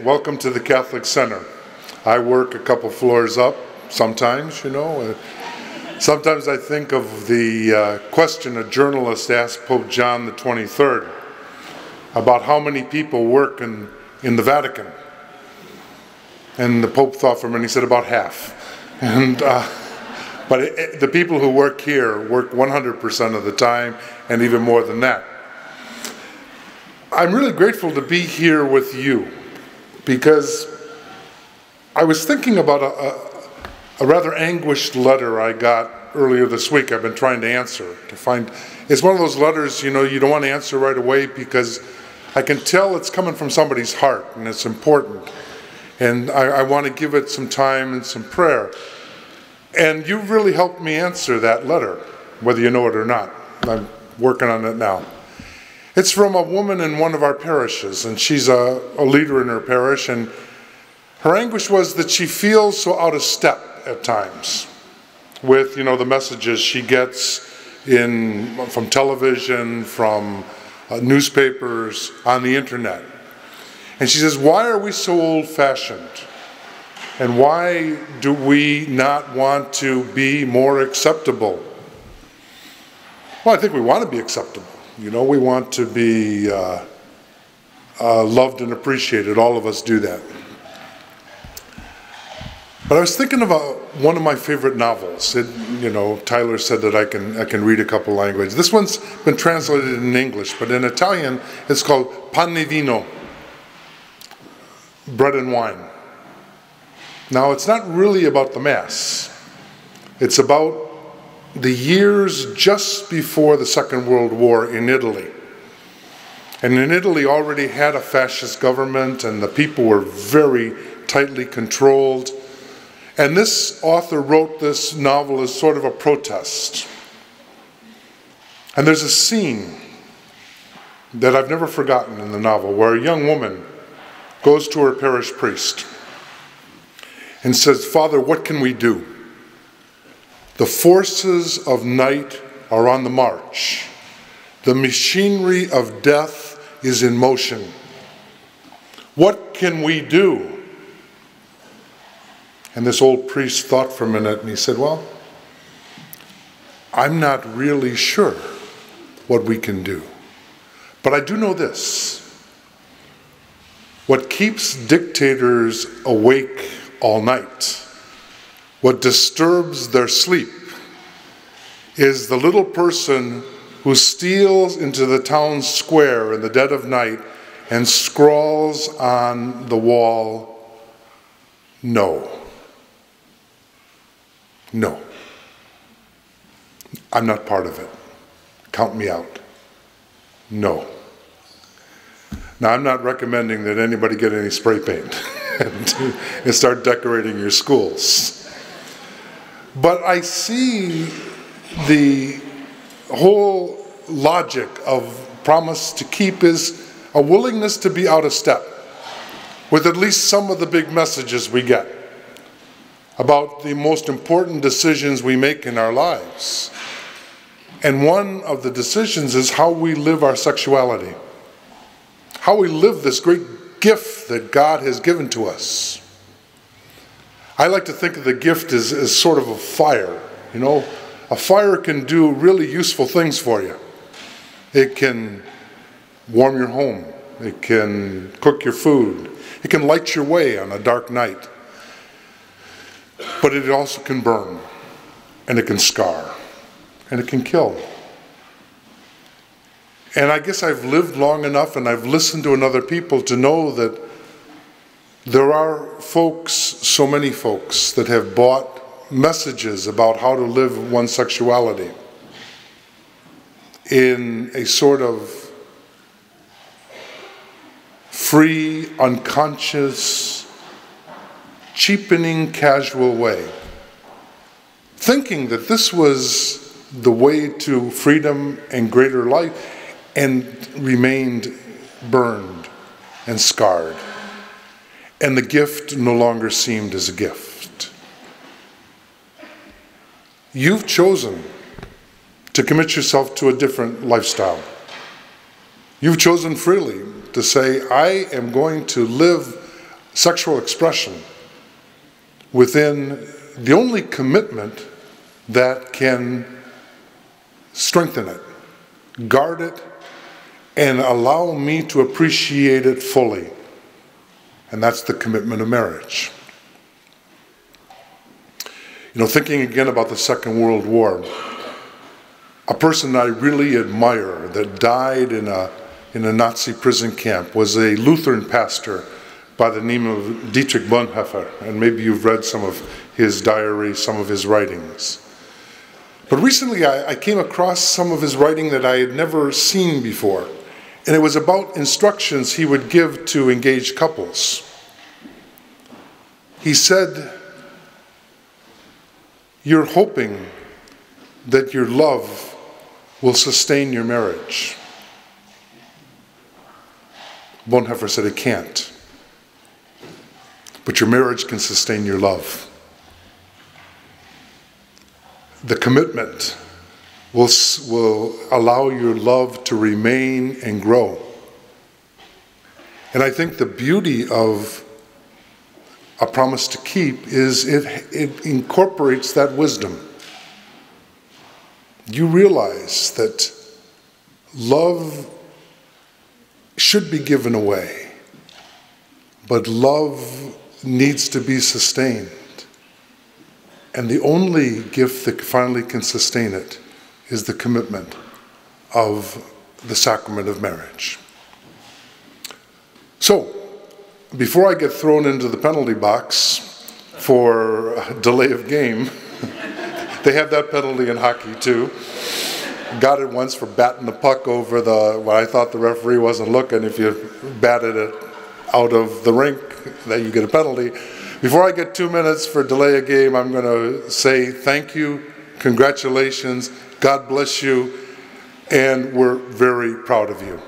Welcome to the Catholic Center. I work a couple floors up sometimes, Sometimes I think of the question a journalist asked Pope John the 23rd about how many people work in the Vatican. And the Pope thought for a minute, he said about half. But the people who work here work 100% of the time and even more than that. I'm really grateful to be here with you because I was thinking about a rather anguished letter I got earlier this week. I've been trying to answer, it's one of those letters, you don't want to answer right away because I can tell it's coming from somebody's heart and it's important. And I want to give it some time and some prayer. And you've really helped me answer that letter, whether you know it or not. I'm working on it now. It's from a woman in one of our parishes, and she's a leader in her parish, and her anguish was that she feels so out of step at times with, the messages she gets from television, from newspapers, on the internet. And she says, why are we so old-fashioned? And why do we not want to be more acceptable? Well, I think we want to be acceptable. We want to be loved and appreciated. All of us do that. But I was thinking about one of my favorite novels. Tyler said that I can read a couple languages. This one's been translated in English, but in Italian it's called Pane e Vino, bread and wine. Now, it's not really about the Mass. It's about the years just before the Second World War in Italy. And in Italy already had a fascist government and the people were very tightly controlled. And this author wrote this novel as sort of a protest. And there's a scene that I've never forgotten in the novel where a young woman goes to her parish priest and says, "Father, what can we do? The forces of night are on the march. The machinery of death is in motion. What can we do?" And this old priest thought for a minute and he said, "Well, I'm not really sure what we can do. But I do know this. What keeps dictators awake all night, what disturbs their sleep, is the little person who steals into the town square in the dead of night and scrawls on the wall, 'No. No. I'm not part of it. Count me out. No.'" Now, I'm not recommending that anybody get any spray paint and start decorating your schools. But I see the whole logic of Promise to Keep is a willingness to be out of step with at least some of the big messages we get about the most important decisions we make in our lives. And one of the decisions is how we live our sexuality, how we live this great gift that God has given to us. I like to think of the gift as sort of a fire. A fire can do really useful things for you. It can warm your home. It can cook your food. It can light your way on a dark night. But it also can burn, and it can scar, and it can kill. And I guess I've lived long enough and I've listened to other people to know that there are folks, so many folks, that have bought messages about how to live one's sexuality in a sort of free, unconscious, cheapening, casual way, thinking that this was the way to freedom and greater life, and remained burned and scarred. And the gift no longer seemed as a gift. You've chosen to commit yourself to a different lifestyle. You've chosen freely to say, I am going to live sexual expression within the only commitment that can strengthen it, guard it, and allow me to appreciate it fully. And that's the commitment of marriage. You know, thinking again about the Second World War, a person I really admire that died in a Nazi prison camp was a Lutheran pastor by the name of Dietrich Bonhoeffer, and maybe you've read some of his diary, some of his writings. But recently I came across some of his writing that I had never seen before, and it was about instructions he would give to engaged couples. He said, "You're hoping that your love will sustain your marriage." Bonhoeffer said it can't. But your marriage can sustain your love. The commitment will allow your love to remain and grow. And I think the beauty of a promise to keep is it incorporates that wisdom. You realize that love should be given away, but love needs to be sustained. And the only gift that finally can sustain it is the commitment of the sacrament of marriage. So, before I get thrown into the penalty box for delay of game, they have that penalty in hockey too. Got it once for batting the puck over when I thought the referee wasn't looking. If you batted it out of the rink, then you get a penalty. Before I get 2 minutes for delay a game, I'm going to say thank you, congratulations, God bless you, and we're very proud of you.